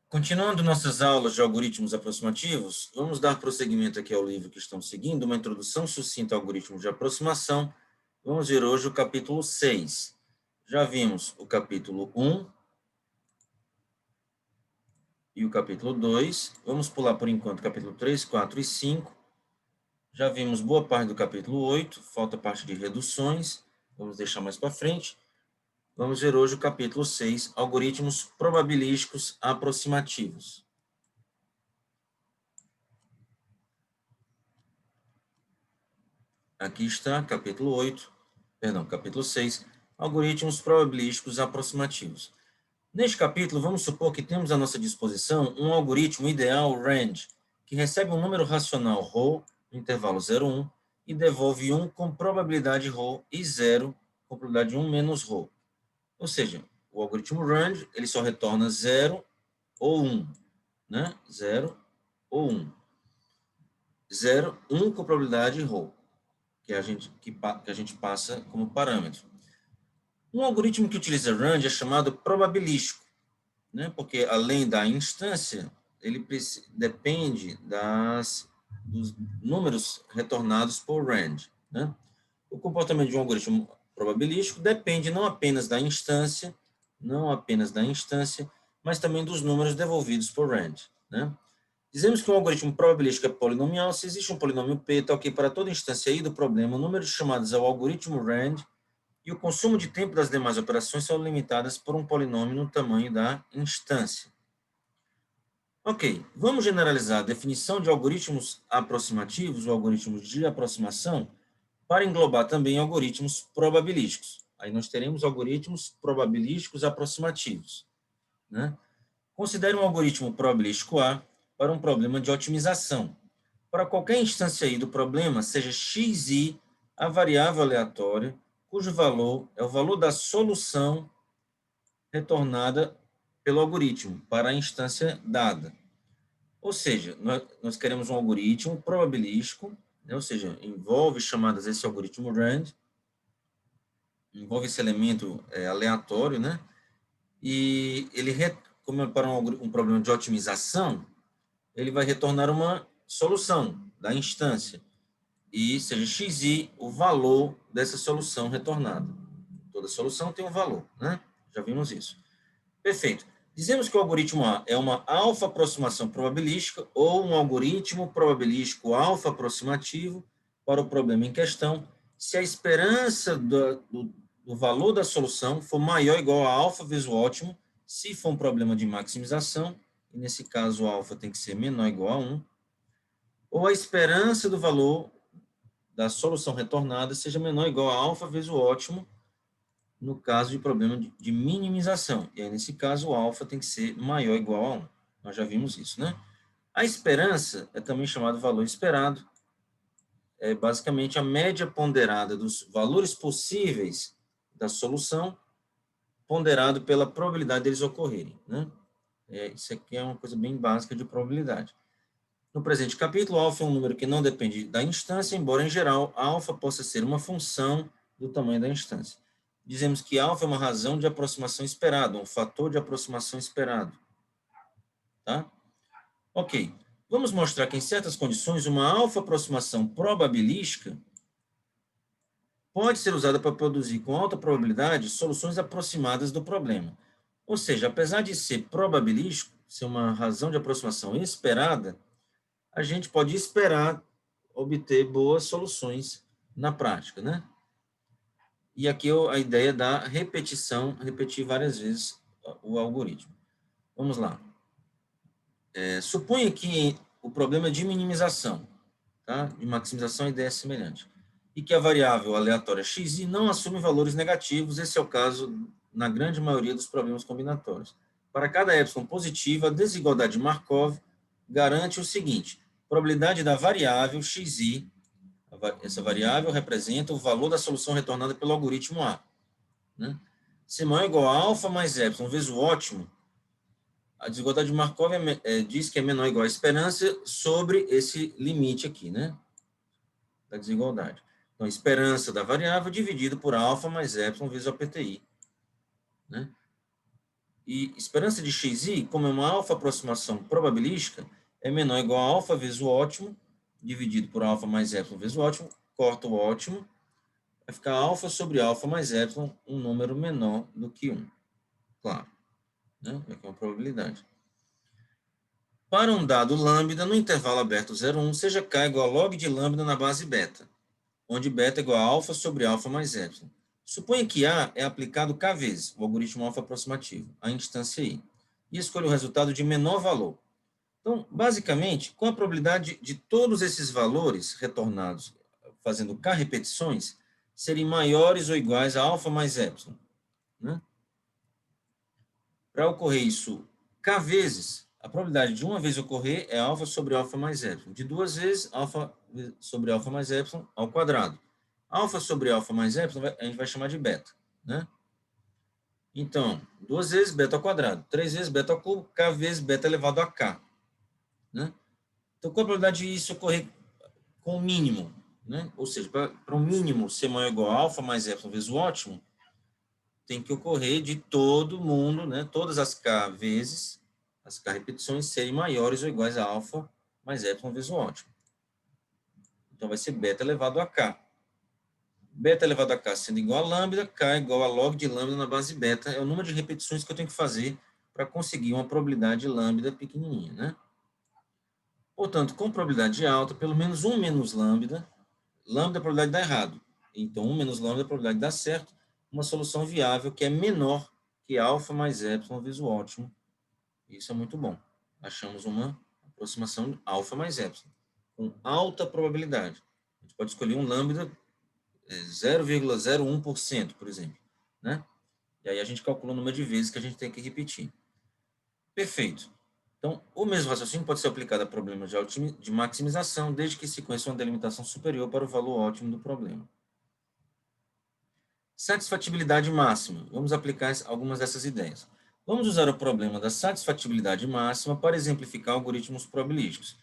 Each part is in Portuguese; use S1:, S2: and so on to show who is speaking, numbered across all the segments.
S1: Continuando nossas aulas de algoritmos aproximativos, vamos dar prosseguimento aqui ao livro que estamos seguindo, uma introdução sucinta a algoritmos de aproximação. Vamos ver hoje o capítulo 6. Já vimos o capítulo 1 e o capítulo 2. Vamos pular por enquanto o capítulo 3, 4 e 5. Já vimos boa parte do capítulo 8, falta a parte de reduções. Vamos deixar mais para frente. Vamos ver hoje o capítulo 6, algoritmos probabilísticos aproximativos. Aqui está, capítulo 6, algoritmos probabilísticos aproximativos. Neste capítulo, vamos supor que temos à nossa disposição um algoritmo ideal range, que recebe um número racional ρ, no intervalo 0, 1, e devolve 1 com probabilidade ρ e 0 com probabilidade 1 menos ρ. Ou seja, o algoritmo range, ele só retorna 0 ou 1, né? 0 ou 1. 0, 1 com probabilidade ρ. Que a gente passa como parâmetro. Um algoritmo que utiliza range é chamado probabilístico, né? Porque além da instância, ele depende dos números retornados por range, né? O comportamento de um algoritmo probabilístico depende não apenas da instância, mas também dos números devolvidos por range, né? Dizemos que um algoritmo probabilístico é polinomial se existe um polinômio P tal que para toda instância I do problema, o número de chamadas ao algoritmo range e o consumo de tempo das demais operações são limitadas por um polinômio no tamanho da instância. Ok, vamos generalizar a definição de algoritmos aproximativos ou algoritmos de aproximação para englobar também algoritmos probabilísticos. Aí nós teremos algoritmos probabilísticos aproximativos, né? Considere um algoritmo probabilístico A para um problema de otimização. Para qualquer instância I do problema, seja xi a variável aleatória, cujo valor é o valor da solução retornada pelo algoritmo para a instância dada. Ou seja, nós queremos um algoritmo probabilístico, né? Ou seja, envolve chamadas esse algoritmo range, envolve esse elemento aleatório, né? E ele, como para um problema de otimização, ele vai retornar uma solução da instância, e seja xi o valor dessa solução retornada. Toda solução tem um valor, né? Já vimos isso. Perfeito. Dizemos que o algoritmo A é uma alfa-aproximação probabilística ou um algoritmo probabilístico alfa-aproximativo para o problema em questão, se a esperança do valor da solução for maior ou igual a alfa vezes o ótimo, se for um problema de maximização, e nesse caso o alfa tem que ser menor ou igual a 1, ou a esperança do valor da solução retornada seja menor ou igual a alfa vezes o ótimo, no caso de problema de minimização. E aí, nesse caso, o alfa tem que ser maior ou igual a 1. Nós já vimos isso, né? A esperança é também chamado valor esperado. É basicamente a média ponderada dos valores possíveis da solução, ponderado pela probabilidade deles ocorrerem, né? Isso aqui é uma coisa bem básica de probabilidade. No presente capítulo, alfa é um número que não depende da instância, embora, em geral, alfa possa ser uma função do tamanho da instância. Dizemos que alfa é uma razão de aproximação esperada, um fator de aproximação esperado. Tá? Ok. Vamos mostrar que, em certas condições, uma alfa-aproximação probabilística pode ser usada para produzir, com alta probabilidade, soluções aproximadas do problema. Ou seja, apesar de ser probabilístico, ser uma razão de aproximação esperada, a gente pode esperar obter boas soluções na prática, né? E aqui a ideia da repetição, repetir várias vezes o algoritmo. Vamos lá. Suponha que o problema é de minimização, tá? De maximização, a ideia é semelhante. E que a variável aleatória xi não assume valores negativos, esse é o caso na grande maioria dos problemas combinatórios. Para cada epsilon positivo, a desigualdade de Markov garante o seguinte: probabilidade da variável xi, essa variável representa o valor da solução retornada pelo algoritmo A, né? Se maior ou igual a alfa mais epsilon vezes o ótimo, a desigualdade de Markov diz que é menor ou igual a esperança sobre esse limite aqui, né? Da desigualdade. Então, a esperança da variável dividido por alfa mais epsilon vezes o PTI, né? E esperança de xi, como é uma alfa aproximação probabilística, é menor ou igual a alfa vezes o ótimo, dividido por alfa mais epsilon vezes o ótimo, corta o ótimo, vai ficar alfa sobre alfa mais epsilon, um número menor do que 1. Claro, né? Aqui é uma probabilidade. Para um dado lambda, no intervalo aberto 0, 1, seja k igual a log de lambda na base beta, onde beta é igual a alfa sobre alfa mais epsilon. Suponha que A é aplicado k vezes, o algoritmo alfa aproximativo, à instância I, e escolha o resultado de menor valor. Então, basicamente, com a probabilidade de todos esses valores retornados fazendo k repetições serem maiores ou iguais a alfa mais epsilon, né? Para ocorrer isso k vezes, a probabilidade de uma vez ocorrer é alfa sobre alfa mais epsilon. De duas vezes, alfa sobre alfa mais epsilon ao quadrado. Alfa sobre alfa mais epsilon a gente vai chamar de beta, né? Então, duas vezes beta ao quadrado, três vezes beta ao cubo, k vezes beta elevado a k, né? Então, qual a probabilidade de isso ocorrer com o mínimo, né? Ou seja, para o mínimo ser maior ou igual a alfa mais epsilon vezes o ótimo, tem que ocorrer de todo mundo, né? Todas as k vezes, as k repetições serem maiores ou iguais a alfa mais epsilon vezes o ótimo. Então, vai ser beta elevado a k. Beta elevado a k sendo igual a lambda, k é igual a log de lambda na base beta, é o número de repetições que eu tenho que fazer para conseguir uma probabilidade lambda pequenininha, né? Portanto, com probabilidade alta, pelo menos 1 menos lambda, lambda é a probabilidade de dar errado. Então, 1 menos lambda é a probabilidade de dar certo, uma solução viável que é menor que alfa mais epsilon vezes o ótimo. Isso é muito bom. Achamos uma aproximação alfa mais epsilon, com alta probabilidade. A gente pode escolher um lambda 0,01%, por exemplo, né? E aí a gente calcula o número de vezes que a gente tem que repetir. Perfeito. Então, o mesmo raciocínio pode ser aplicado a problemas de maximização, desde que se conheça uma delimitação superior para o valor ótimo do problema. Satisfatibilidade máxima. Vamos aplicar algumas dessas ideias. Vamos usar o problema da satisfatibilidade máxima para exemplificar algoritmos probabilísticos.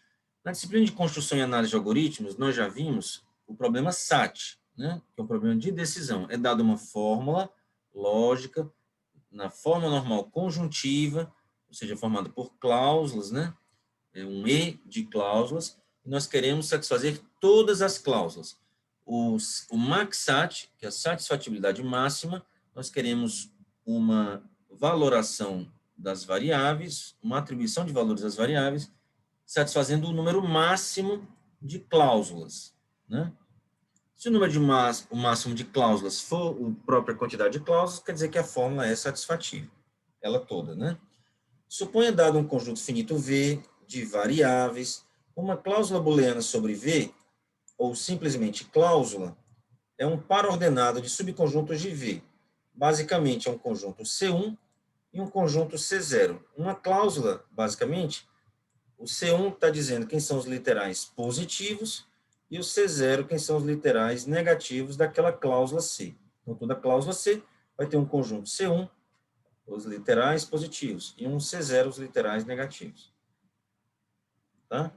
S1: Na disciplina de construção e análise de algoritmos, nós já vimos o problema SAT, né? Que é o problema de decisão. É dada uma fórmula lógica, na forma normal conjuntiva, ou seja, formada por cláusulas, né? É um E de cláusulas, e nós queremos satisfazer todas as cláusulas. O MAXSAT, que é a satisfatibilidade máxima, nós queremos uma valoração das variáveis, uma atribuição de valores das variáveis, satisfazendo o número máximo de cláusulas, né? Se o número de o máximo de cláusulas for a própria quantidade de cláusulas, quer dizer que a fórmula é satisfatível, ela toda, né? Suponha dado um conjunto finito V de variáveis, uma cláusula booleana sobre V, ou simplesmente cláusula, é um par ordenado de subconjuntos de V. Basicamente, é um conjunto C1 e um conjunto C0. Uma cláusula, basicamente, o C1 está dizendo quem são os literais positivos e o C0 quem são os literais negativos daquela cláusula C. Então, toda cláusula C vai ter um conjunto C1, os literais positivos, e um C0, os literais negativos. Tá?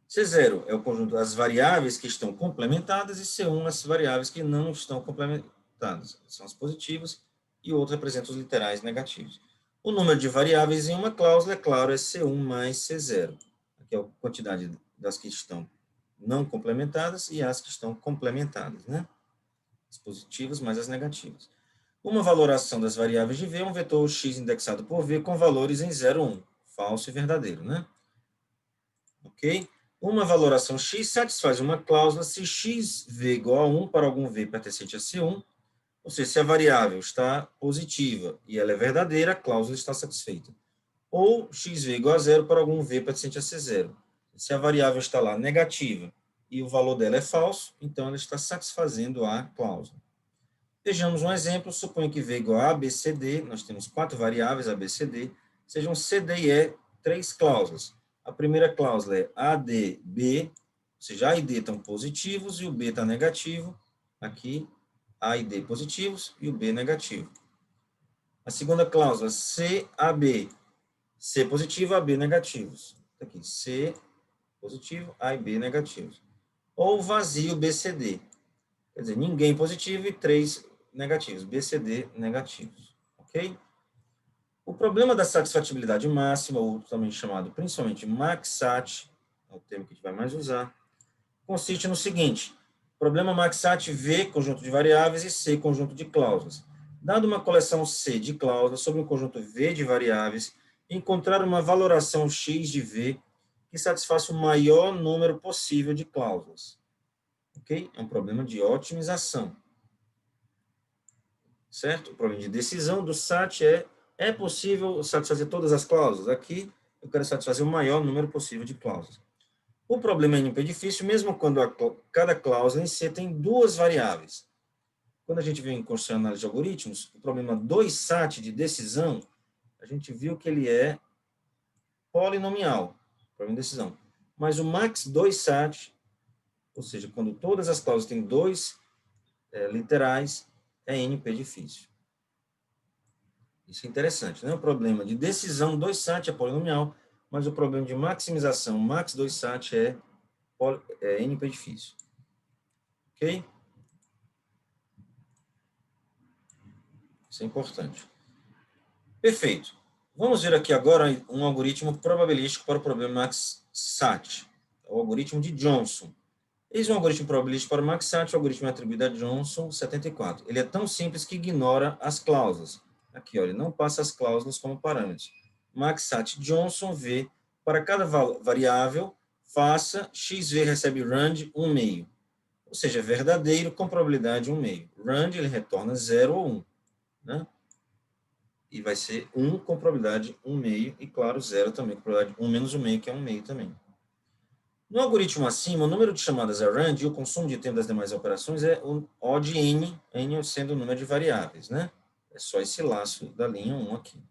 S1: C0 é o conjunto das variáveis que estão complementadas e C1 as variáveis que não estão complementadas. São as positivas e o outro representa os literais negativos. O número de variáveis em uma cláusula, é claro, é C1 mais C0. Aqui é a quantidade das que estão não complementadas e as que estão complementadas, né? As positivas mais as negativas. Uma valoração das variáveis de V é um vetor x indexado por V com valores em 0, 1, falso e verdadeiro, né? Ok? Uma valoração x satisfaz uma cláusula se xv igual a 1 para algum v pertencente a C1, ou seja, se a variável está positiva e ela é verdadeira, a cláusula está satisfeita. Ou xv igual a 0 para algum v pertencente a C0. Se a variável está lá negativa e o valor dela é falso, então ela está satisfazendo a cláusula. Vejamos um exemplo, suponha que v igual a b, c, d, nós temos 4 variáveis, a, b, c, d, sejam c, d e e 3 cláusulas. A primeira cláusula é a, d, b, ou seja, a e d estão positivos e o b está negativo. Aqui, a e d positivos e o b negativo. A segunda cláusula, c, a, b, c positivo, a, b negativos. Aqui, c positivo, a e b negativos. Ou vazio, b, c, d. Quer dizer, ninguém positivo e 3 negativos, B, C, D negativos, ok? O problema da satisfatibilidade máxima, ou também chamado principalmente maxsat, é o termo que a gente vai mais usar, consiste no seguinte: problema maxsat V, conjunto de variáveis, e C, conjunto de cláusulas. Dado uma coleção C de cláusulas sobre um conjunto V de variáveis, encontrar uma valoração X de V que satisfaça o maior número possível de cláusulas. Ok? É um problema de otimização. Certo? O problema de decisão do SAT é possível satisfazer todas as cláusulas? Aqui, eu quero satisfazer o maior número possível de cláusulas. O problema é NP difícil, mesmo quando cada cláusula em C tem duas variáveis. Quando a gente vem em construção e análise de algoritmos, o problema 2SAT de decisão, a gente viu que ele é polinomial, problema de decisão. Mas o max 2SAT, ou seja, quando todas as cláusulas têm dois literais, é NP difícil. Isso é interessante, né? O problema de decisão 2SAT é polinomial, mas o problema de maximização max 2SAT é NP difícil. Ok? Isso é importante. Perfeito. Vamos ver aqui agora um algoritmo probabilístico para o problema maxsat, o algoritmo de Johnson. Eis um algoritmo probabilístico para o maxsat, o algoritmo é atribuído a Johnson 74. Ele é tão simples que ignora as cláusulas. Aqui, ó, ele não passa as cláusulas como parâmetros. Maxsat Johnson V, para cada variável, faça XV recebe rand 1/2. Ou seja, é verdadeiro com probabilidade 1/2. Rand ele retorna 0 ou 1. Né? E vai ser 1 com probabilidade 1/2, e claro, 0 também com probabilidade 1 menos 1/2, que é 1/2 também. No algoritmo acima, o número de chamadas é rand e o consumo de tempo das demais operações é o O de n, n sendo o número de variáveis, né? É só esse laço da linha 1 aqui.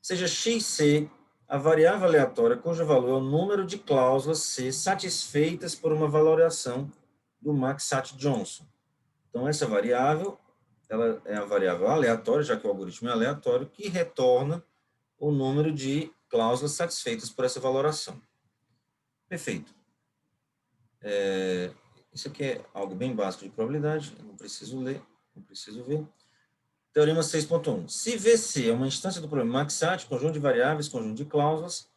S1: Seja xc a variável aleatória cujo valor é o número de cláusulas C satisfeitas por uma valoração do maxsat Johnson. Então, essa variável, ela é a variável aleatória, já que o algoritmo é aleatório, que retorna o número de cláusulas satisfeitas por essa valoração. Perfeito. Isso aqui é algo bem básico de probabilidade, eu não preciso ler, não preciso ver. Teorema 6.1. Se VC é uma instância do problema maxsat, conjunto de variáveis, conjunto de cláusulas,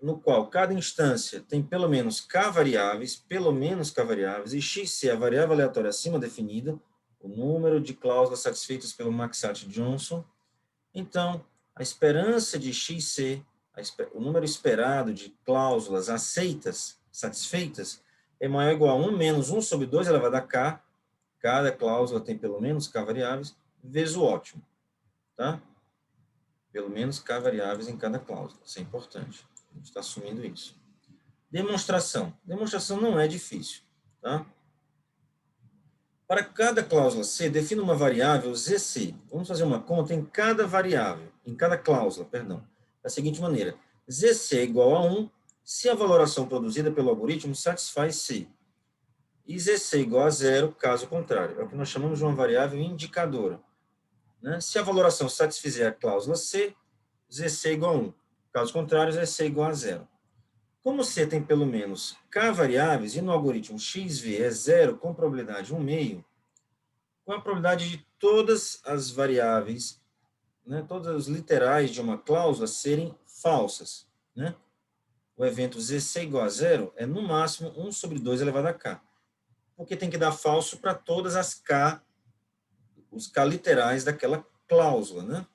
S1: no qual cada instância tem pelo menos k variáveis, e xc é a variável aleatória acima definida, o número de cláusulas satisfeitas pelo maxsat Johnson, então, a esperança de xc, o número esperado de cláusulas aceitas, satisfeitas, é maior ou igual a 1 menos 1 sobre 2 elevado a k, cada cláusula tem pelo menos k variáveis, vezes o ótimo, tá? Pelo menos k variáveis em cada cláusula, isso é importante, a gente está assumindo isso. Demonstração. Demonstração não é difícil, tá? Para cada cláusula C, defina uma variável ZC. Vamos fazer uma conta em cada variável, em cada cláusula, perdão. Da seguinte maneira: ZC é igual a 1 se a valoração produzida pelo algoritmo satisfaz C. E ZC é igual a 0, caso contrário. É o que nós chamamos de uma variável indicadora. Né? Se a valoração satisfizer a cláusula C, ZC é igual a 1. Caso contrário, ZC é igual a 0. Como C tem pelo menos K variáveis e no algoritmo XV é 0 com probabilidade 1/2, com a probabilidade de todas as variáveis, né, todas as literais de uma cláusula serem falsas. Né? O evento ZC igual a 0 é, no máximo, 1 sobre 2 elevado a K. Porque tem que dar falso para todas as K, os K literais daquela cláusula. Né?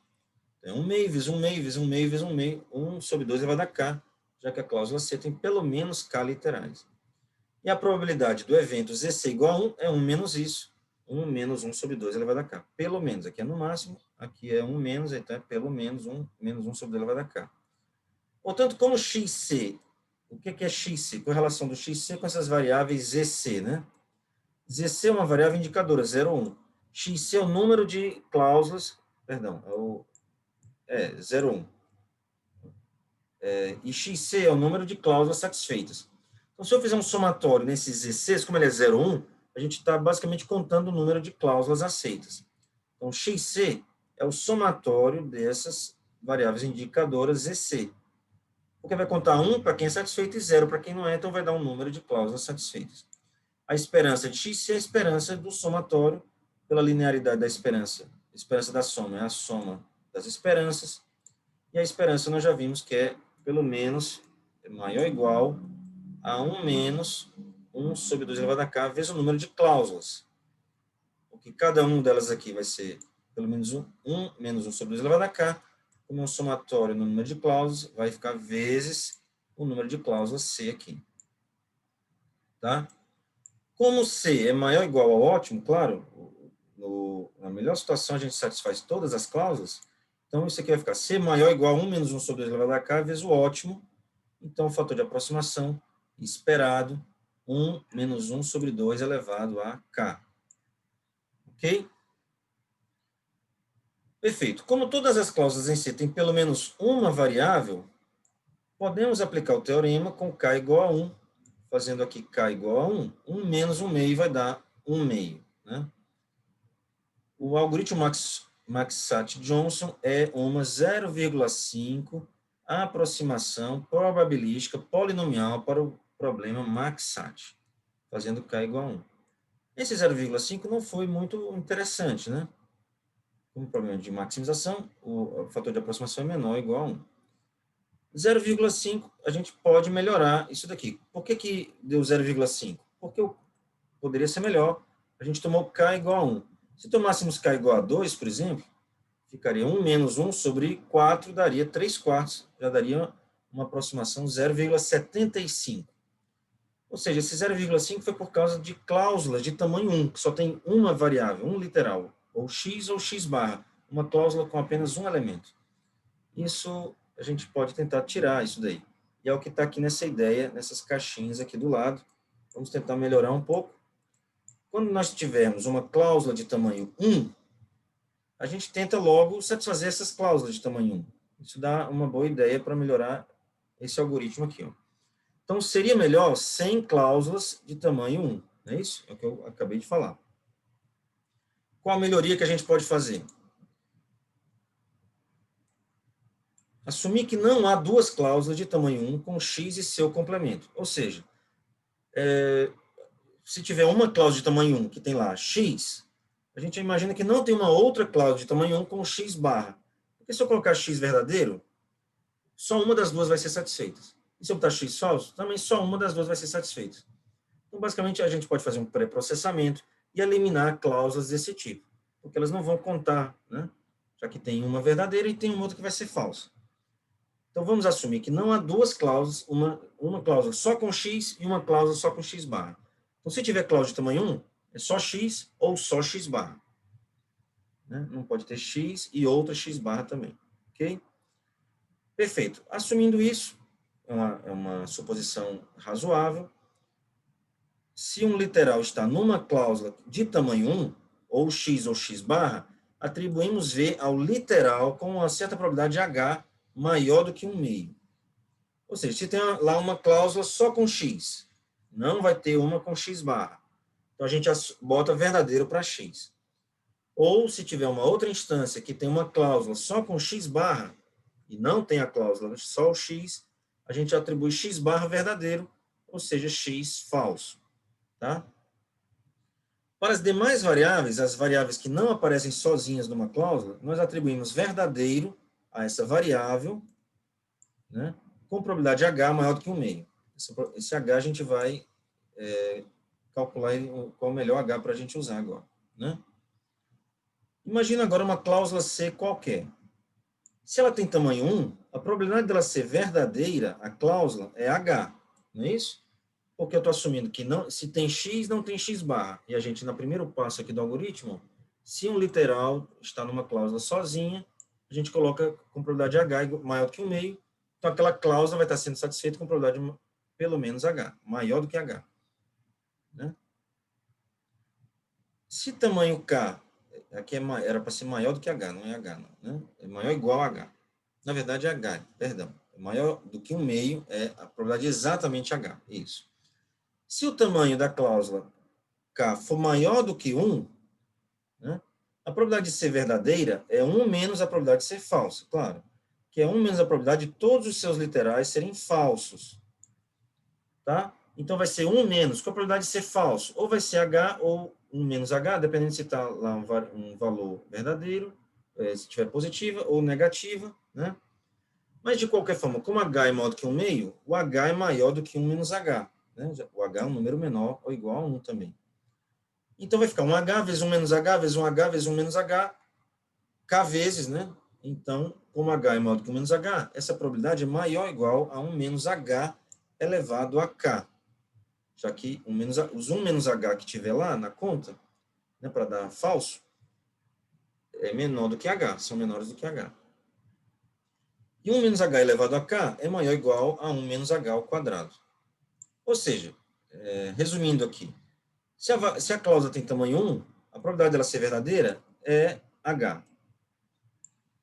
S1: É 1/2 vezes 1/2 vezes 1/2 vezes 1/2, 1 sobre 2 elevado a K, já que a cláusula C tem pelo menos K literais. E a probabilidade do evento ZC igual a 1 é 1 menos isso. 1 menos 1 sobre 2 elevado a K. Pelo menos, aqui é no máximo, aqui é 1 menos, então é pelo menos 1 sobre 2 elevado a K. Portanto, como XC, o que é XC? Com a relação do XC com essas variáveis ZC, né? ZC é uma variável indicadora, 0 ou 1. XC é o número de cláusulas, perdão, 0 ou 1. E XC é o número de cláusulas satisfeitas. Então, se eu fizer um somatório nesses ZCs, como ele é 0 ou 1, a gente está basicamente contando o número de cláusulas aceitas. Então, XC é o somatório dessas variáveis indicadoras ZC. Porque vai contar 1 para quem é satisfeito e 0 para quem não é, então vai dar um número de cláusulas satisfeitas. A esperança de XC é a esperança do somatório pela linearidade da esperança. A esperança da soma é a soma das esperanças. E a esperança nós já vimos que é pelo menos maior ou igual a 1 menos 1 sobre 2 elevado a k vezes o número de cláusulas. Porque cada uma delas aqui vai ser pelo menos 1 menos 1 sobre 2 elevado a k, como é um somatório no número de cláusulas, vai ficar vezes o número de cláusulas C aqui. Tá? Como C é maior ou igual ao ótimo, claro, na melhor situação a gente satisfaz todas as cláusulas, então isso aqui vai ficar C maior ou igual a 1 menos 1 sobre 2 elevado a k vezes o ótimo, então o fator de aproximação esperado, 1 menos 1 sobre 2 elevado a k. Ok? Perfeito. Como todas as cláusulas em C têm pelo menos uma variável, podemos aplicar o teorema com k igual a 1, fazendo aqui k igual a 1, 1 menos 1 meio vai dar 1 meio. Né? O algoritmo Max-Sat-Johnson é uma 0,5 aproximação probabilística polinomial para o problema Max-Sat, fazendo k igual a 1. Esse 0,5 não foi muito interessante, né? Como problema de maximização, o fator de aproximação é menor ou igual a 1. 0,5, a gente pode melhorar isso daqui. Por que deu 0,5? Porque poderia ser melhor. A gente tomou k igual a 1. Se tomássemos k igual a 2, por exemplo, ficaria 1 menos 1 sobre 4, daria 3 quartos. Já daria uma aproximação 0,75. Ou seja, esse 0,5 foi por causa de cláusulas de tamanho 1, que só tem uma variável, um literal, ou x ou x barra, uma cláusula com apenas um elemento. Isso, a gente pode tentar tirar isso daí. E é o que está aqui nessa ideia, nessas caixinhas aqui do lado. Vamos tentar melhorar um pouco. Quando nós tivermos uma cláusula de tamanho 1, a gente tenta logo satisfazer essas cláusulas de tamanho 1. Isso dá uma boa ideia para melhorar esse algoritmo aqui. Ó. Então, seria melhor 100 cláusulas de tamanho 1. Não é isso? É o que eu acabei de falar. Qual a melhoria que a gente pode fazer? Assumir que não há duas cláusulas de tamanho 1 com x e seu complemento. Ou seja, se tiver uma cláusula de tamanho 1 que tem lá x, a gente imagina que não tem uma outra cláusula de tamanho 1 com x barra. Porque se eu colocar x verdadeiro, só uma das duas vai ser satisfeita. E se eu botar x falso, também só uma das duas vai ser satisfeita. Então, basicamente, a gente pode fazer um pré-processamento e eliminar cláusulas desse tipo, porque elas não vão contar, né? Já que tem uma verdadeira e tem uma outra que vai ser falsa. Então, vamos assumir que não há duas cláusulas, uma cláusula só com x e uma cláusula só com x barra. Então, se tiver cláusula de tamanho 1, é só x ou só x barra. Né? Não pode ter x e outra x barra também. Ok? Perfeito. Assumindo isso, é uma suposição razoável. Se um literal está numa cláusula de tamanho 1, ou x barra, atribuímos V ao literal com uma certa probabilidade de H maior do que 1 meio. Ou seja, se tem lá uma cláusula só com x, não vai ter uma com x barra. Então, a gente bota verdadeiro para x. Ou, se tiver uma outra instância que tem uma cláusula só com x barra, e não tem a cláusula só o x, a gente atribui x barra verdadeiro, ou seja, x falso. Tá? Para as demais variáveis, as variáveis que não aparecem sozinhas numa cláusula, nós atribuímos verdadeiro a essa variável, né, com probabilidade H maior do que 1 meio. Esse H a gente vai calcular qual é o melhor H para a gente usar agora. Né? Imagina agora uma cláusula C qualquer. Se ela tem tamanho 1, a probabilidade dela ser verdadeira, a cláusula, é H. Não é isso? Porque eu estou assumindo que não, se tem x, não tem x barra. E a gente, no primeiro passo aqui do algoritmo, se um literal está numa cláusula sozinha, a gente coloca com probabilidade H maior do que 1 meio, então aquela cláusula vai estar sendo satisfeita com probabilidade pelo menos H, maior do que H. Né? Se tamanho K, aqui era para ser maior do que H, não é H, não. Né? É maior ou igual a H. Na verdade é H, perdão. É maior do que 1 meio, é a probabilidade exatamente H. Isso. Se o tamanho da cláusula K for maior do que 1, né, a probabilidade de ser verdadeira é 1 menos a probabilidade de ser falsa, claro. Que é 1 menos a probabilidade de todos os seus literais serem falsos. Tá? Então, vai ser 1 menos, com a probabilidade de ser falso. Ou vai ser H ou 1 menos H, dependendo se está lá um valor verdadeiro se tiver positiva ou negativa, né? Mas, de qualquer forma, como H é maior do que 1 meio, o H é maior do que 1 menos H. Né? O H é um número menor ou igual a 1 também. Então, vai ficar 1H vezes 1 menos H, vezes 1H, vezes 1 menos H, K vezes, né? Então, como H é maior do que 1 menos H, essa probabilidade é maior ou igual a 1 menos H elevado a K. Já que os 1 menos H que tiver lá na conta, né, para dar falso, é menor do que H, são menores do que H. E 1 menos H elevado a K é maior ou igual a 1 menos H ao quadrado. Ou seja, resumindo aqui, se a cláusula tem tamanho 1, a probabilidade dela ser verdadeira é H.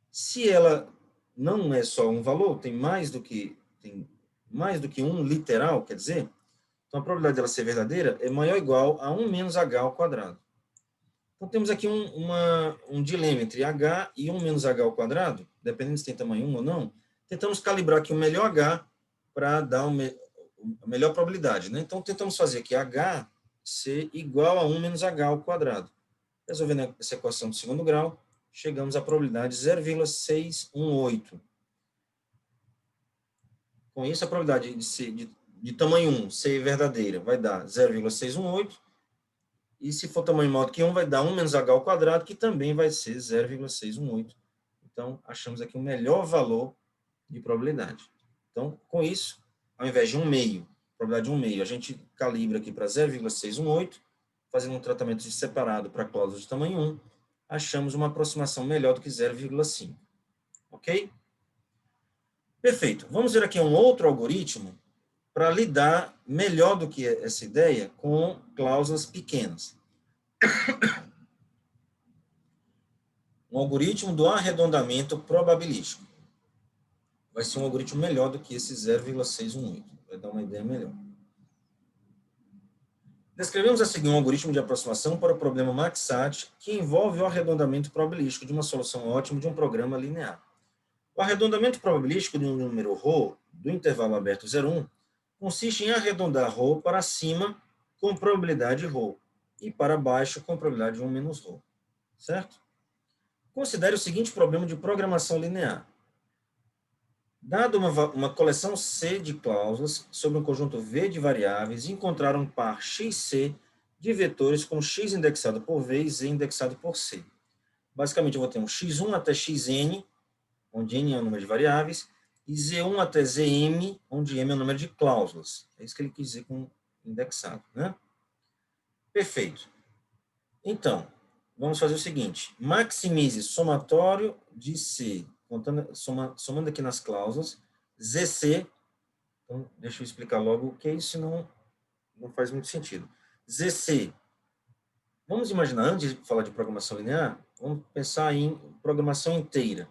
S1: Se ela não é só um valor, tem mais do que um literal, quer dizer, então a probabilidade dela ser verdadeira é maior ou igual a 1 menos H ao quadrado. Então temos aqui um dilema entre H e 1 menos H ao quadrado, dependendo se tem tamanho 1 ou não. Tentamos calibrar aqui o melhor H para dar a melhor probabilidade, né? Então tentamos fazer aqui H ser igual a 1 menos H ao quadrado. Resolvendo essa equação de segundo grau, chegamos à probabilidade 0,618. Com isso, a probabilidade de tamanho 1 ser verdadeira vai dar 0,618. E se for tamanho maior do que 1, vai dar 1 menos H ao quadrado, que também vai ser 0,618. Então, achamos aqui o melhor valor de probabilidade. Então, com isso, ao invés de 1 meio, probabilidade de 1 meio, a gente calibra aqui para 0,618, fazendo um tratamento de separado para a cláusula de tamanho 1, achamos uma aproximação melhor do que 0,5. Ok? Perfeito. Vamos ver aqui um outro algoritmo para lidar melhor do que essa ideia com cláusulas pequenas. Um algoritmo do arredondamento probabilístico. Vai ser um algoritmo melhor do que esse 0,618. Vai dar uma ideia melhor. Descrevemos a seguir um algoritmo de aproximação para o problema Maxat, que envolve o arredondamento probabilístico de uma solução ótima de um programa linear. O arredondamento probabilístico de um número ρ do intervalo aberto 0,1 consiste em arredondar ρ para cima com probabilidade ρ e para baixo com probabilidade 1 menos ρ. Certo? Considere o seguinte problema de programação linear. Dado uma coleção C de cláusulas sobre um conjunto V de variáveis e encontrar um par XC de vetores com X indexado por V e Z indexado por C. Basicamente, eu vou ter um X1 até Xn, onde N é o número de variáveis, e Z1 até Zm, onde M é o número de cláusulas. É isso que ele quis dizer com indexado, né? Perfeito. Então, vamos fazer o seguinte. Maximize somatório de C, somando aqui nas cláusulas, ZC. Então, deixa eu explicar logo o que é isso, senão não faz muito sentido. ZC. Vamos imaginar, antes de falar de programação linear, vamos pensar em programação inteira.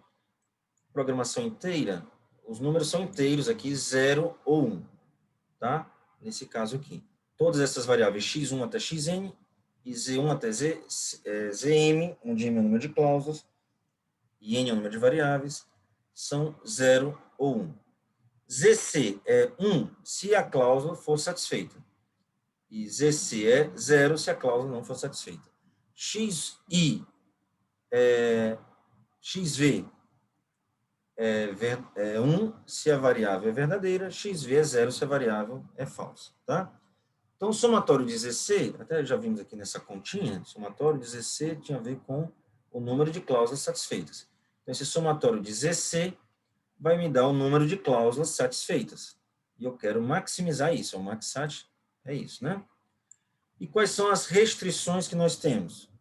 S1: Programação inteira, os números são inteiros aqui, 0 ou 1. Tá? Nesse caso aqui. Todas essas variáveis x1 até xn e z1 até zm, onde m é o número de cláusulas, e n é o número de variáveis, são 0 ou 1. ZC é 1 se a cláusula for satisfeita. E ZC é 0 se a cláusula não for satisfeita. XI XV é 1 se a variável é verdadeira, XV é 0 se a variável é falsa. Tá? Então, o somatório de ZC, até já vimos aqui nessa continha, somatório de ZC tinha a ver com o número de cláusulas satisfeitas. Então, esse somatório de ZC vai me dar o número de cláusulas satisfeitas. E eu quero maximizar isso. O Maxat é isso, né? E quais são as restrições que nós temos?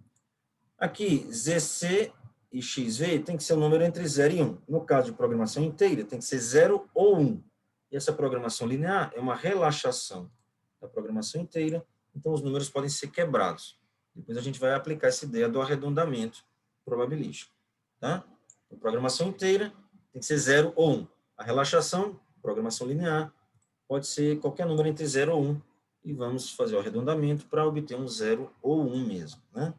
S1: Aqui, ZC e XV tem que ser um número entre 0 e 1. No caso de programação inteira, tem que ser 0 ou 1. E essa programação linear é uma relaxação da programação inteira, então os números podem ser quebrados. Depois a gente vai aplicar essa ideia do arredondamento probabilístico. Tá? A programação inteira tem que ser 0 ou 1. A relaxação, programação linear, pode ser qualquer número entre 0 ou 1, e vamos fazer o arredondamento para obter um 0 ou 1 mesmo. Né?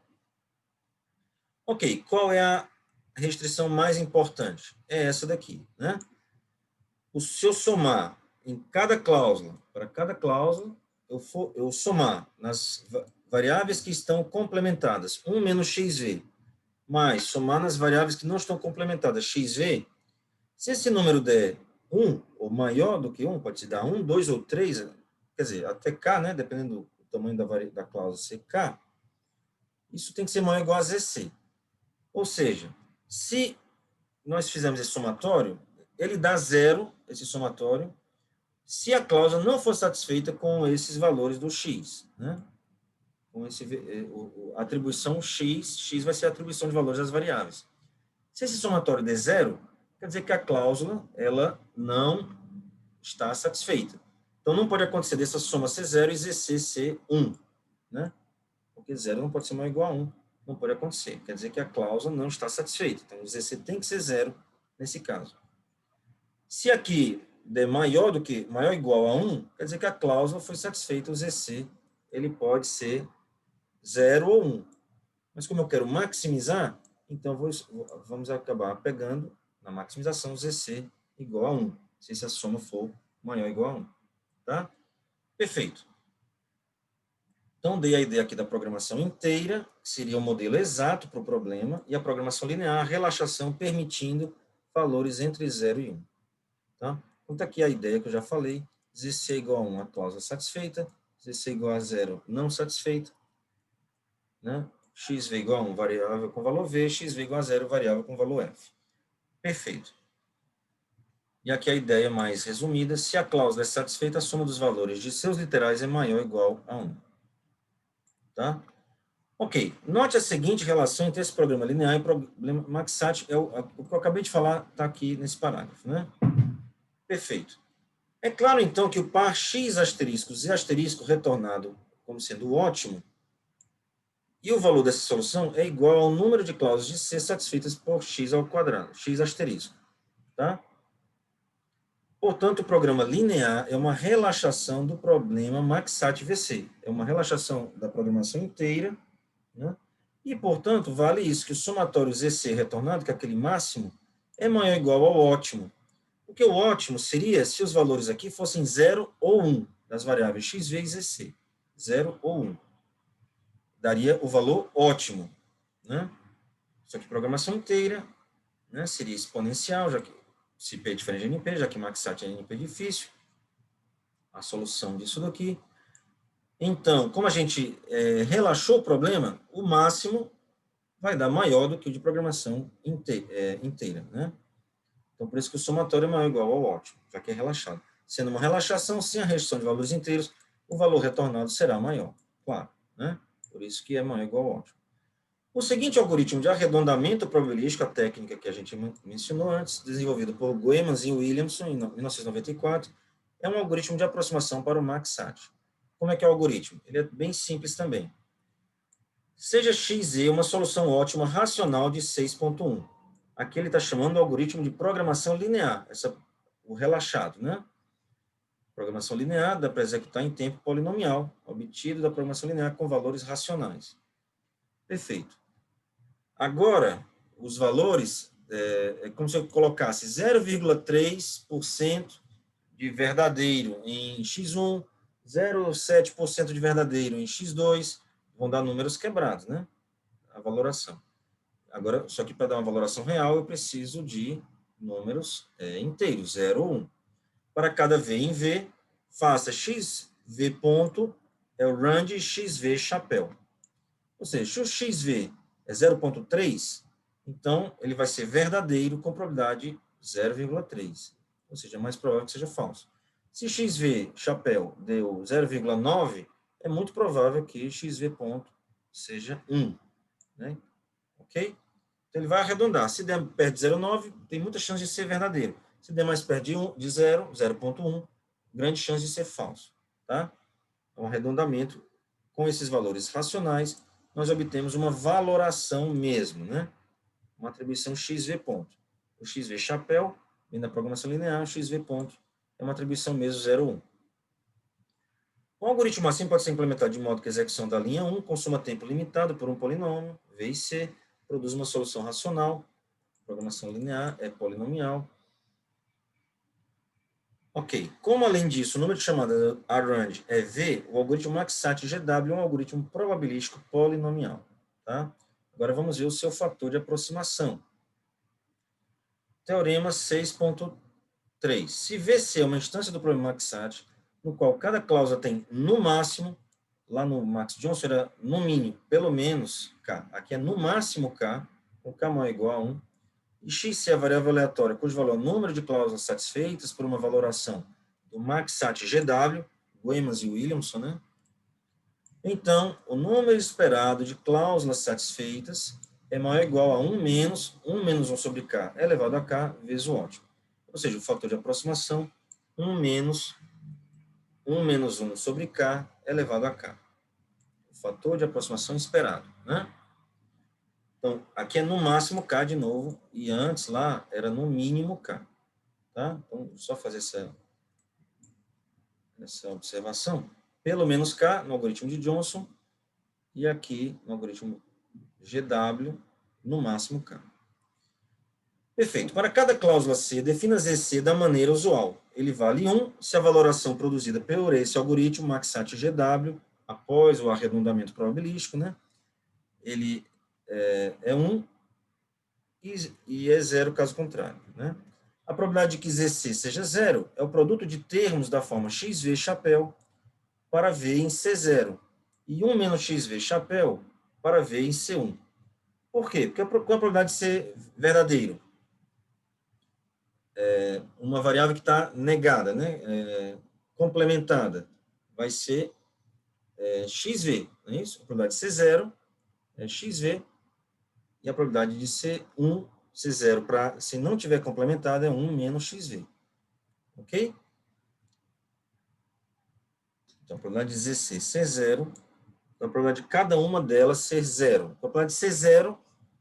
S1: Ok, qual é a restrição mais importante? É essa daqui. Né? Se eu somar em cada cláusula, para cada cláusula, eu somar nas variáveis que estão complementadas, 1 menos xv mais somar nas variáveis que não estão complementadas, xv, se esse número der 1 ou maior do que 1, pode se dar 1, 2 ou 3, quer dizer, até k, né, dependendo do tamanho da cláusula ck, isso tem que ser maior ou igual a zc. Ou seja, se nós fizermos esse somatório, ele dá 0, esse somatório, se a cláusula não for satisfeita com esses valores do x, né? Com a atribuição x vai ser a atribuição de valores das variáveis. Se esse somatório der 0, quer dizer que a cláusula ela não está satisfeita. Então, não pode acontecer dessa soma ser 0 e zc ser 1, né? Porque 0 não pode ser maior ou igual a 1. Não pode acontecer. Quer dizer que a cláusula não está satisfeita. Então, o zc tem que ser 0 nesse caso. Se aqui der maior ou igual a 1, quer dizer que a cláusula foi satisfeita. O zc ele pode ser 0 ou 1. Mas como eu quero maximizar, então vamos acabar pegando na maximização o zc igual a 1, se essa soma for maior ou igual a 1. Tá? Perfeito. Então, dei a ideia aqui da programação inteira, que seria o modelo exato para o problema, e a programação linear, a relaxação, permitindo valores entre 0 e 1. Tá? Então, está aqui a ideia que eu já falei, zc igual a 1, a cláusula satisfeita, zc igual a 0, não satisfeita, né? Xv igual a 1, variável com valor v, xv igual a 0, variável com valor f. Perfeito. E aqui a ideia mais resumida, se a cláusula é satisfeita, a soma dos valores de seus literais é maior ou igual a 1. Tá? Ok, note a seguinte relação entre esse programa linear e o problema Maxat, o que eu acabei de falar está aqui nesse parágrafo, né? Perfeito. É claro, então, que o par x asterisco z asterisco retornado como sendo ótimo, e o valor dessa solução é igual ao número de cláusulas de C satisfeitas por x ao quadrado, x asterisco. Tá? Portanto, o programa linear é uma relaxação do problema Maxat-VC. É uma relaxação da programação inteira, né? E, portanto, vale isso, que o somatório ZC retornado, que é aquele máximo, é maior ou igual ao ótimo. Porque o ótimo seria se os valores aqui fossem 0 ou 1, das variáveis xv e zc. 0 ou 1. Daria o valor ótimo, né? Só que programação inteira, né, seria exponencial, já que se P é diferente de NP, já que Maxat é NP difícil. A solução disso daqui. Então, como a gente relaxou o problema, o máximo vai dar maior do que o de programação inteira, né? Então, por isso que o somatório é maior ou igual ao ótimo, já que é relaxado. Sendo uma relaxação, sem a restrição de valores inteiros, o valor retornado será maior, claro, né? Por isso que é maior ou igual ao ótimo. O seguinte algoritmo de arredondamento probabilístico, a técnica que a gente mencionou antes, desenvolvido por Goemans e Williamson em 1994, é um algoritmo de aproximação para o Maxat. Como é que é o algoritmo? Ele é bem simples também. Seja XZ uma solução ótima racional de 6.1. Aqui ele está chamando o algoritmo de programação linear, o relaxado, né? Programação linear dá para executar em tempo polinomial, obtido da programação linear com valores racionais. Perfeito. Agora, os valores, é como se eu colocasse 0,3% de verdadeiro em x1, 0,7% de verdadeiro em x2, vão dar números quebrados, né? A valoração. Agora, só que para dar uma valoração real, eu preciso de números inteiros, 0 ou 1. Para cada v em v, faça xv ponto, é o range xv chapéu. Ou seja, se o xv é 0,3, então ele vai ser verdadeiro com probabilidade 0,3. Ou seja, é mais provável que seja falso. Se xv chapéu deu 0,9, é muito provável que xv ponto seja 1. Né? Ok? Então, ele vai arredondar. Se der perto de 0,9, tem muita chance de ser verdadeiro. Se der mais perto de 0, 0,1, grande chance de ser falso. Tá? É um arredondamento com esses valores racionais, nós obtemos uma valoração mesmo, né? Uma atribuição xv ponto. O xv chapéu, vem da programação linear, o xv ponto é uma atribuição mesmo 0, 1. Um algoritmo assim pode ser implementado de modo que a execução da linha 1 consuma tempo limitado por um polinômio, v e c, produz uma solução racional, programação linear é polinomial. Ok, como além disso o número de chamadas around é v, o algoritmo Maxat-GW é um algoritmo probabilístico polinomial. Tá? Agora vamos ver o seu fator de aproximação. Teorema 6.3. Se VC é uma instância do problema Maxat, no qual cada cláusula tem no máximo, lá no Max Johnson era no mínimo, pelo menos K. Aqui é no máximo K, com K maior ou igual a 1. E XC é a variável aleatória, cujo valor é o número de cláusulas satisfeitas por uma valoração do Maxat GW, Guemas e Williamson, né? Então, o número esperado de cláusulas satisfeitas é maior ou igual a 1 menos 1 sobre K elevado a K vezes o ótimo. Ou seja, o fator de aproximação 1 menos 1 sobre K elevado a K. O fator de aproximação esperado, né? Então, aqui é no máximo K de novo, e antes lá era no mínimo K. Tá? Então, só fazer essa observação. Pelo menos K no algoritmo de Johnson, e aqui no algoritmo GW, no máximo K. Perfeito. Para cada cláusula C, defina ZC da maneira usual. Ele vale 1 se a valoração produzida por esse algoritmo Maxat GW, após o arredondamento probabilístico, né, ele é 1 e é 0 caso contrário. Né? A probabilidade de que ZC seja 0 é o produto de termos da forma XV chapéu para V em C0 e 1 menos XV chapéu para V em C1. Por quê? Porque qual a probabilidade de ser verdadeiro? Uma variável que está negada, né? Complementada, vai ser XV, não é isso? A probabilidade de ser 0 é XV, e a probabilidade de ser 1, ser 0, se não tiver complementada, é 1 menos XV. Ok? Então, a probabilidade de ZC ser 0, a probabilidade de cada uma delas ser 0. A probabilidade de ser 0,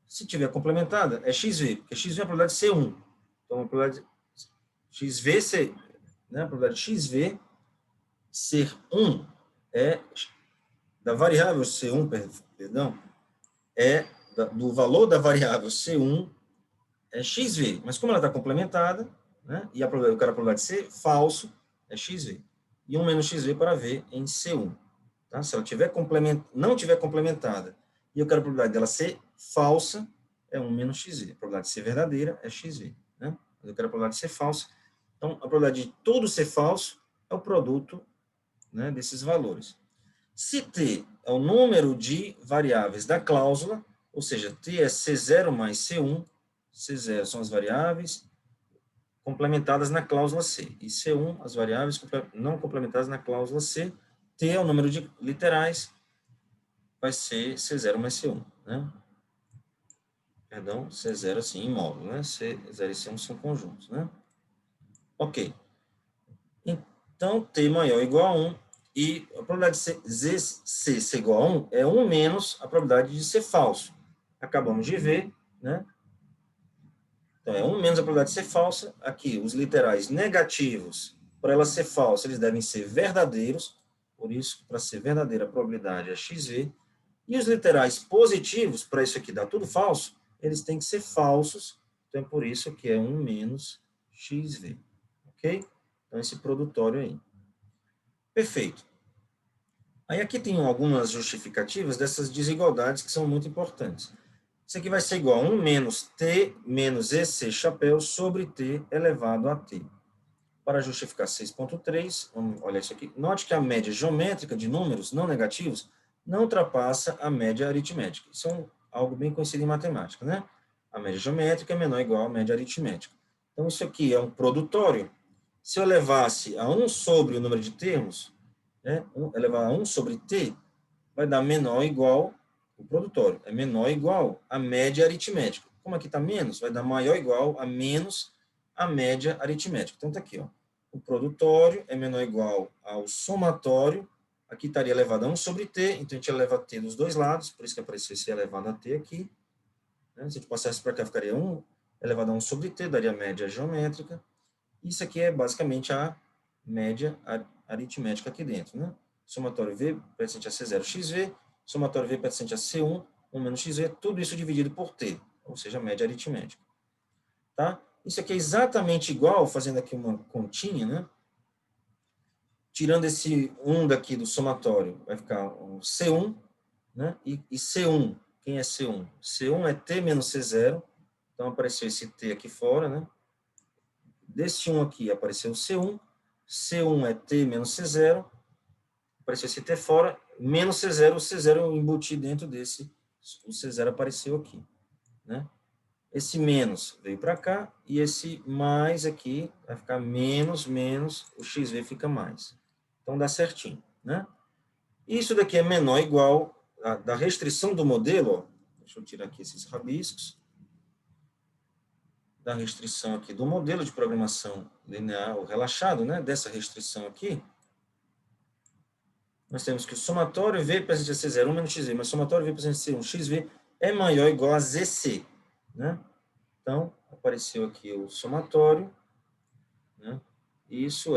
S1: se tiver complementada, é XV, porque XV é a probabilidade de ser 1. Então, a probabilidade de XV ser, né, a probabilidade de XV ser 1 é da variável C1, perdão, é do valor da variável C1 é XV, mas como ela está complementada, né, e eu quero a probabilidade de ser falso, é XV. E 1 menos XV para V em C1. Tá? Se ela não tiver complementada e eu quero a probabilidade dela ser falsa, é 1 menos XV. A probabilidade de ser verdadeira é XV. Né? Eu quero a probabilidade de ser falsa. Então, a probabilidade de tudo ser falso é o produto, né, desses valores. Se T é o número de variáveis da cláusula, ou seja, T é C0 mais C1, C0 são as variáveis complementadas na cláusula C, e C1 as variáveis não complementadas na cláusula C, T é o número de literais, vai ser C0 mais C1, né? Perdão, C0 assim, imóvel, né? C0 e C1 são conjuntos, né? Ok. Então, T maior ou igual a 1, e a probabilidade de ZC ser igual a 1 é 1 menos a probabilidade de ser falso. Acabamos de ver, né? Então, é 1 menos a probabilidade de ser falsa. Aqui, os literais negativos, para ela ser falsa, eles devem ser verdadeiros. Por isso, para ser verdadeira, a probabilidade é XV. E os literais positivos, para isso aqui dar tudo falso, eles têm que ser falsos. Então, é por isso que é 1 menos XV. Ok? Então, esse produtório aí. Perfeito. Aí aqui tem algumas justificativas dessas desigualdades que são muito importantes. Isso aqui vai ser igual a 1 menos T menos EC chapéu sobre T elevado a T. Para justificar 6.3, vamos olhar isso aqui. Note que a média geométrica de números não negativos não ultrapassa a média aritmética. Isso é algo bem conhecido em matemática, né? A média geométrica é menor ou igual à média aritmética. Então, isso aqui é um produtório. Se eu levasse a 1 sobre o número de termos, né, elevar a 1 sobre T, vai dar menor ou igual, o produtório, é menor ou igual à média aritmética. Como aqui está menos, vai dar maior ou igual a menos a média aritmética. Então, está aqui, ó. O produtório é menor ou igual ao somatório, aqui estaria elevado a 1 sobre T, então a gente eleva T dos dois lados, por isso que apareceu esse elevado a T aqui. Né? Se a gente passasse para cá, ficaria 1 elevado a 1 sobre T, daria a média geométrica. Isso aqui é basicamente a média aritmética aqui dentro, né? Somatório V pertencente a C0 XV, somatório V pertencente a C1, 1 menos XV, tudo isso dividido por T, ou seja, a média aritmética. Tá? Isso aqui é exatamente igual, fazendo aqui uma continha, né? Tirando esse 1 daqui do somatório, vai ficar o C1, né? E C1, Quem é C1? C1 é T menos C0. Então, apareceu esse T aqui fora, né? Desse 1 aqui apareceu o C1. C1 é T menos C0. Apareceu esse T fora. Menos C0. O C0 eu embuti dentro desse. O C0 apareceu aqui, né? Esse menos veio para cá. E esse mais aqui vai ficar menos, menos. O XV fica mais. Então, dá certinho, né? Isso daqui é menor ou igual da restrição do modelo. Ó. Deixa eu tirar aqui esses rabiscos. Da restrição aqui do modelo de programação linear ou relaxado, né? Dessa restrição aqui. Nós temos que o somatório V presente a C0, 1 menos XV, mas o somatório V presente a C1, XV é maior ou igual a ZC, né? Então, apareceu aqui o somatório, né? Isso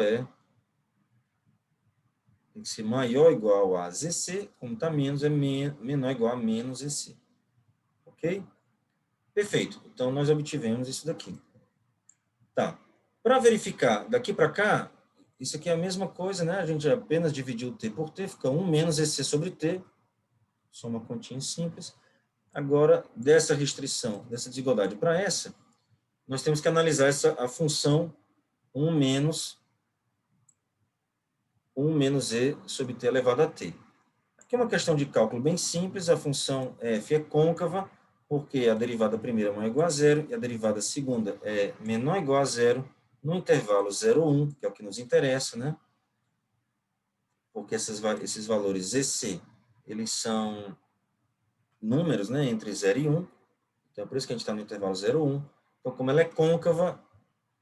S1: tem que ser maior ou igual a ZC, como está menos, é menor ou igual a menos ZC. Ok? Perfeito. Então, nós obtivemos isso daqui. Tá. Para verificar daqui para cá, isso aqui é a mesma coisa, né? A gente apenas dividiu T por T, fica 1 menos EC sobre T. Só uma continha simples. Agora, dessa restrição, dessa desigualdade para essa, nós temos que analisar a função 1 menos E sobre T elevado a T. Aqui é uma questão de cálculo bem simples. A função f é côncava, porque a derivada primeira é maior ou igual a zero, e a derivada segunda é menor ou igual a zero, no intervalo 0, 1, que é o que nos interessa, né? Porque esses valores EC, eles são números, né, entre 0 e 1. Então, é por isso que a gente está no intervalo 0, 1. Então, como ela é côncava,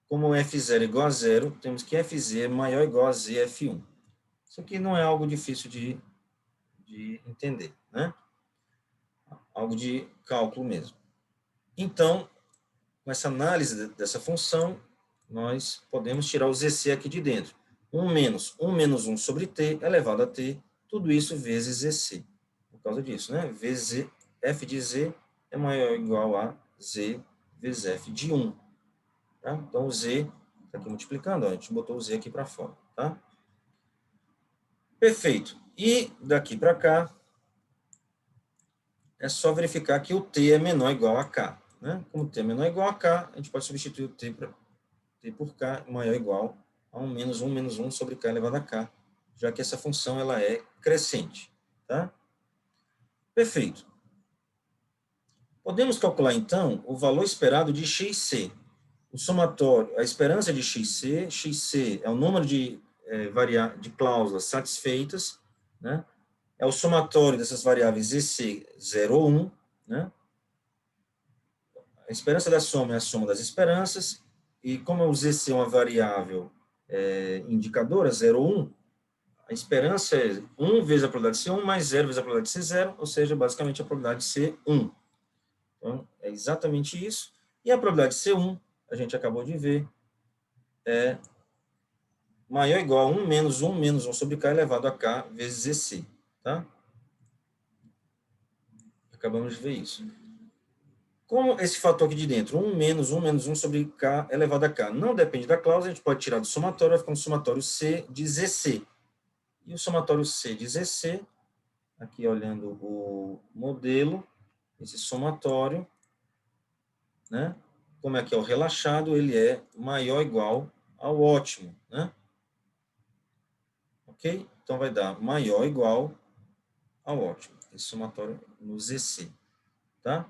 S1: como F0 é igual a zero, temos que Fz é maior ou igual a ZF1. Isso aqui não é algo difícil de entender, né? Algo de cálculo mesmo. Então, com essa análise dessa função, nós podemos tirar o ZC aqui de dentro. 1 menos 1 sobre t elevado a t, tudo isso vezes ZC. Por causa disso, né? Vezes f de z é maior ou igual a z vezes f de 1. Tá? Então, o z está aqui multiplicando, ó, a gente botou o z aqui para fora. Tá? Perfeito. E daqui para cá, é só verificar que o t é menor ou igual a k. Né? Como t é menor ou igual a k, a gente pode substituir o t por k maior ou igual a 1 menos 1 sobre k elevado a k, já que essa função ela é crescente. Tá? Perfeito. Podemos calcular, então, o valor esperado de xc. O somatório, a esperança de xc é o número de cláusulas satisfeitas, né? É o somatório dessas variáveis EC 0 ou 1, né? A esperança da soma é a soma das esperanças, e como o ZC é uma variável indicadora, 0 ou 1, a esperança é 1 vezes a probabilidade de ser 1 mais 0 vezes a probabilidade de ser 0, ou seja, basicamente a probabilidade de ser 1. Então, é exatamente isso. E a probabilidade de ser 1, a gente acabou de ver, é maior ou igual a 1 menos 1 sobre k elevado a k vezes EC. Tá? Acabamos de ver isso. Como esse fator aqui de dentro, 1 menos 1 sobre k elevado a k, não depende da cláusula, a gente pode tirar do somatório, vai ficar um somatório C de ZC. E o somatório C de ZC, aqui olhando o modelo, esse somatório, né? Como é que é o relaxado, ele é maior ou igual ao ótimo, né? Ok? Então, vai dar maior ou igual ao ótimo. Esse somatório no ZC, tá?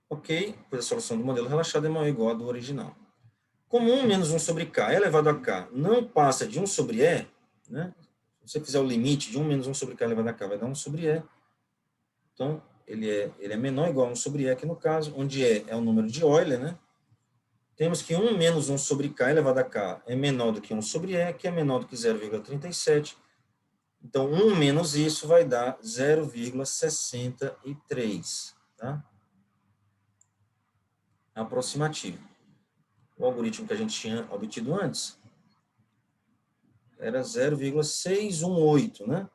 S1: Ok? Pois a solução do modelo relaxado é maior ou igual à do original. Como 1 menos 1 sobre k elevado a k não passa de 1 sobre e, né? Se você fizer o limite de 1 menos 1 sobre k elevado a k, vai dar 1 sobre e. Então, ele é menor ou igual a 1 sobre e aqui no caso, onde e é o número de Euler, né? Temos que 1 menos 1 sobre k elevado a k é menor do que 1 sobre e, que é menor do que 0,37. Então, 1 menos isso vai dar 0,63, tá? Aproximativo. O algoritmo que a gente tinha obtido antes era 0,618, né?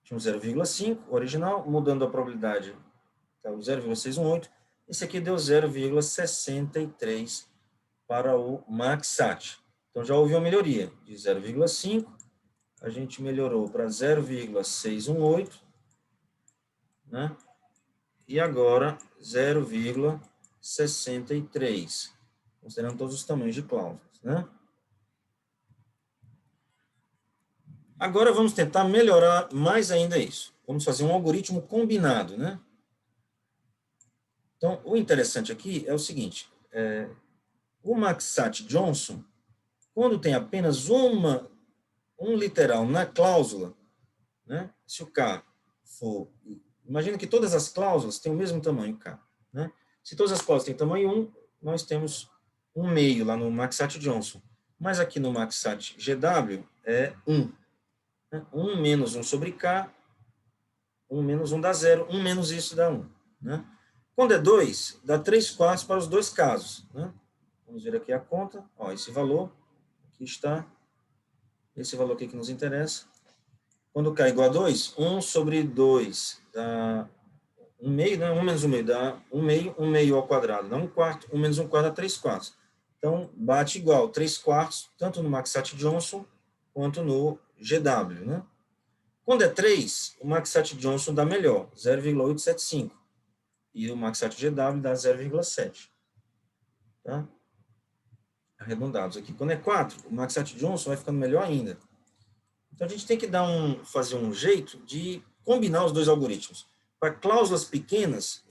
S1: Tinha um 0,5, original, mudando a probabilidade, tá, o 0,618. Esse aqui deu 0,63 para o MaxSat. Então, já houve uma melhoria de 0,5, a gente melhorou para 0,618, né? E agora 0,63, considerando todos os tamanhos de cláusulas, né? Agora vamos tentar melhorar mais ainda isso. Vamos fazer um algoritmo combinado, né? Então, o interessante aqui é o seguinte, o Maxat-Johnson, quando tem apenas um literal na cláusula, né? Se o K for... Imagina que todas as cláusulas têm o mesmo tamanho K, né? Se todas as cláusulas têm tamanho 1, nós temos um meio lá no Maxat-Johnson. Mas aqui no Maxat-GW é 1. 1 menos 1 sobre K, 1 menos 1 dá 0, 1 menos isso dá 1. Né? Quando é 2, dá 3/4 para os dois casos. Né? Vamos ver aqui a conta. Ó, esse valor, aqui está. Esse valor aqui que nos interessa. Quando K é igual a 2, 1 sobre 2 dá 1 meio, né? 1 menos 1 meio dá 1 meio ao quadrado dá 1/4, 1 menos 1/4 dá 3/4. Então, bate igual 3/4, tanto no Maxat-Johnson quanto no GW, né? Quando é 3, o Maxat-Johnson dá melhor, 0,875. E o Maxat-GW dá 0,7. Tá? Arredondados aqui. Quando é 4, o Maxat-Johnson vai ficando melhor ainda. Então, a gente tem que fazer um jeito de combinar os dois algoritmos. Para cláusulas pequenas,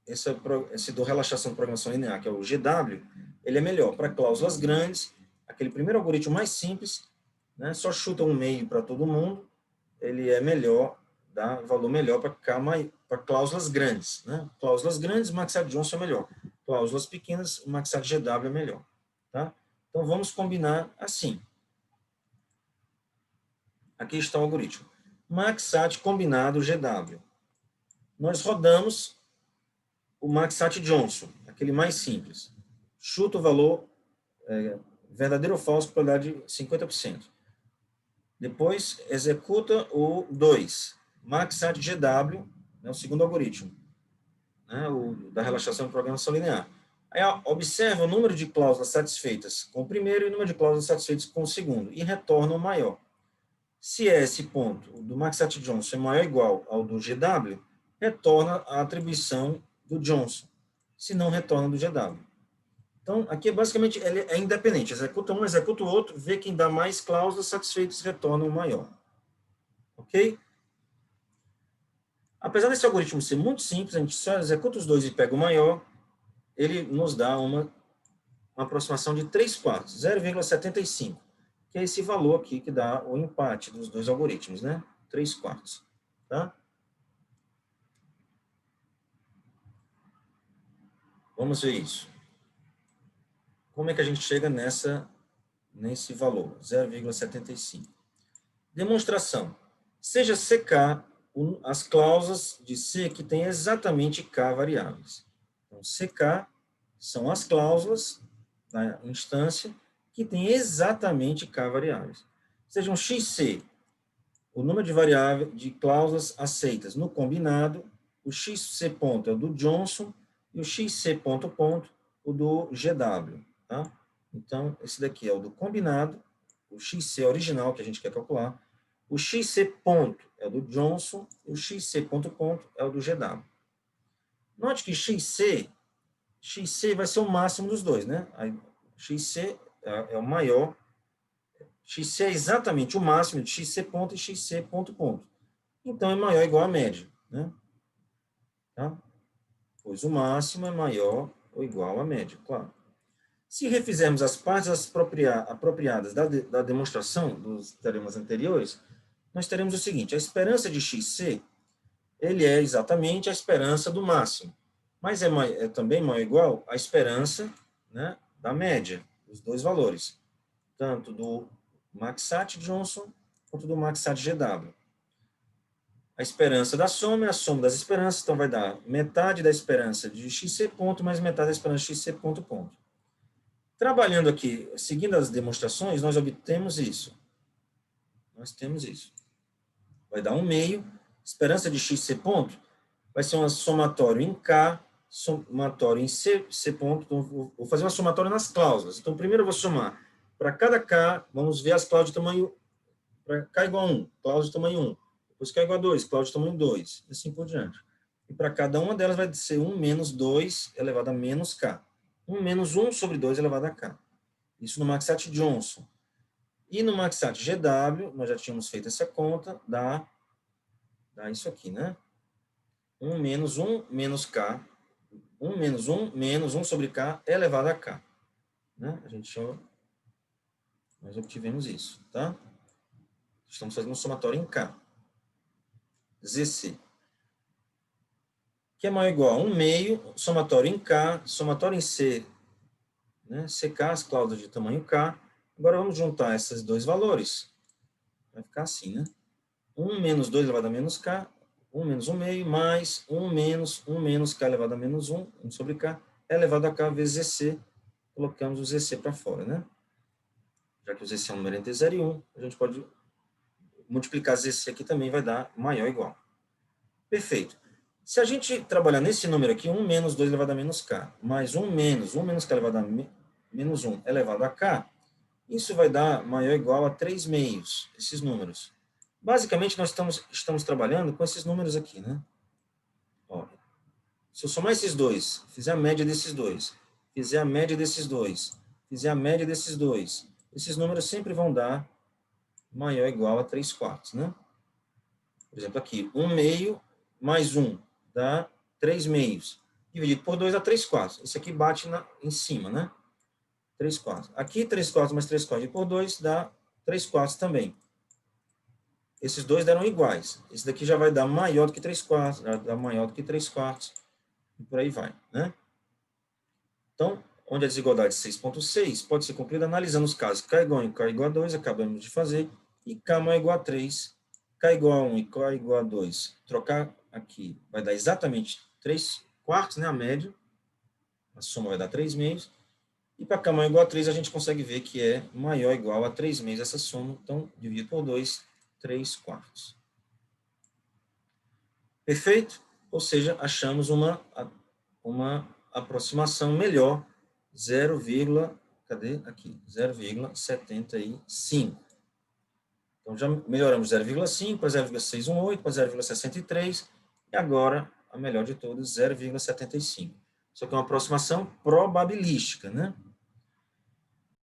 S1: esse do relaxação de programação linear, que é o GW, ele é melhor. Para cláusulas grandes, aquele primeiro algoritmo mais simples, né, só chuta um meio para todo mundo, ele é melhor, dá valor melhor para cláusulas grandes. Né? Cláusulas grandes, o Maxat-Johnson é melhor. Cláusulas pequenas, o Maxat-GW é melhor. Tá? Então, vamos combinar assim. Aqui está o algoritmo. Maxat combinado GW. Nós rodamos o Maxat-Johnson, aquele mais simples. Chuta o valor verdadeiro ou falso, probabilidade de 50%. Depois, executa o 2, Maxat-GW, né, o segundo algoritmo, né, da relaxação de programação linear. Aí, observa o número de cláusulas satisfeitas com o primeiro e o número de cláusulas satisfeitas com o segundo, e retorna o maior. Se esse ponto do Maxat-Johnson é maior ou igual ao do GW, retorna a atribuição do Johnson. Se não, retorna do GW. Então, aqui basicamente ele é independente. Executa um, executa o outro, vê quem dá mais cláusulas satisfeitas, retorna o maior. Ok? Apesar desse algoritmo ser muito simples, a gente só executa os dois e pega o maior, ele nos dá uma aproximação de 3/4, 0,75, que é esse valor aqui que dá o empate dos dois algoritmos, né? 3/4. Tá? Vamos ver isso. Como é que a gente chega nesse valor, 0,75? Demonstração. Seja CK as cláusulas de C que tem exatamente K variáveis. Então, CK são as cláusulas da instância que tem exatamente K variáveis. Sejam XC, o número de variáveis de cláusulas aceitas no combinado, o XC ponto é o do Johnson e o XC ponto ponto o do GW. Tá? Então, esse daqui é o do combinado, o XC original que a gente quer calcular, o XC ponto é o do Johnson e o XC ponto ponto é o do GW. Note que XC vai ser o máximo dos dois, né? Aí, XC é o maior, XC é exatamente o máximo de XC ponto e XC ponto ponto. Então, é maior ou igual à média, né? Tá? Pois o máximo é maior ou igual à média, claro. Se refizermos as partes apropriadas da demonstração dos teoremas anteriores, nós teremos o seguinte: a esperança de XC, ele é exatamente a esperança do máximo, mas é também maior ou igual à esperança, né, da média, dos dois valores, tanto do Maxat-Johnson quanto do Maxat-GW. A esperança da soma é a soma das esperanças, então vai dar metade da esperança de XC ponto mais metade da esperança de XC ponto ponto. Trabalhando aqui, seguindo as demonstrações, nós obtemos isso. Nós temos isso. Vai dar 1 meio. Esperança de XC ponto vai ser um somatório em K, somatório em C ponto. Então, vou fazer uma somatória nas cláusulas. Então, primeiro eu vou somar. Para cada K, vamos ver as cláusulas de tamanho... Para K igual a 1, cláusula de tamanho 1. depois K igual a 2, Cláudio tamanho 2, e assim por diante. E para cada uma delas vai ser 1 menos 2 elevado a menos K. 1 menos 1 sobre 2 elevado a K. Isso no Maxat Johnson. E no Maxat GW, nós já tínhamos feito essa conta, dá isso aqui, né? 1 menos 1 menos K. 1 menos 1 menos 1 sobre K elevado a K. Né? Nós obtivemos isso, tá? Estamos fazendo um somatório em K. ZC. Que é maior ou igual a 1 meio, somatório em K, somatório em C, né? CK, as cláusulas de tamanho K. Agora vamos juntar esses dois valores. Vai ficar assim, né? 1 menos 2 elevado a menos K, 1 menos 1 meio, mais 1 menos K elevado a menos 1, 1 sobre K, elevado a K vezes ZC. Colocamos o ZC para fora, né? Já que o ZC é um número entre 0 e 1, a gente pode multiplicar ZC aqui também, vai dar maior ou igual. Perfeito. Se a gente trabalhar nesse número aqui, 1 menos 2 elevado a menos K, mais 1 menos K elevado a menos 1 elevado a K, isso vai dar maior ou igual a 3 meios, esses números. Basicamente, nós estamos trabalhando com esses números aqui, né? Ó, se eu somar esses dois, fizer a média desses dois, fizer a média desses dois, fizer a média desses dois, esses números sempre vão dar maior ou igual a 3 quartos, né? Por exemplo, aqui, 1 meio mais 1 dá 3 meios. Dividido por 2 dá 3 quartos. Esse aqui bate em cima, né? 3 quartos. Aqui, 3 quartos mais 3 quartos por 2 dá 3 quartos também. Esses dois deram iguais. Esse daqui já vai dar maior do que 3 quartos, já dá maior do que 3 quartos. E por aí vai, né? Então, onde a desigualdade 6,6 pode ser cumprida analisando os casos K igual a 1 e K igual a 2, acabamos de fazer, e K maior igual a 3, K igual a 1 e K igual a 2. Trocar aqui vai dar exatamente 3 quartos, né, a média. A soma vai dar 3 meios. E para K maior igual a 3, a gente consegue ver que é maior ou igual a 3 meios essa soma. Então, dividido por 2, 3 quartos. Perfeito? Ou seja, achamos uma aproximação melhor, 0,75. Então, já melhoramos 0,5 para 0,618, para 0,63, e agora, a melhor de todas, 0,75. Isso aqui é uma aproximação probabilística, né?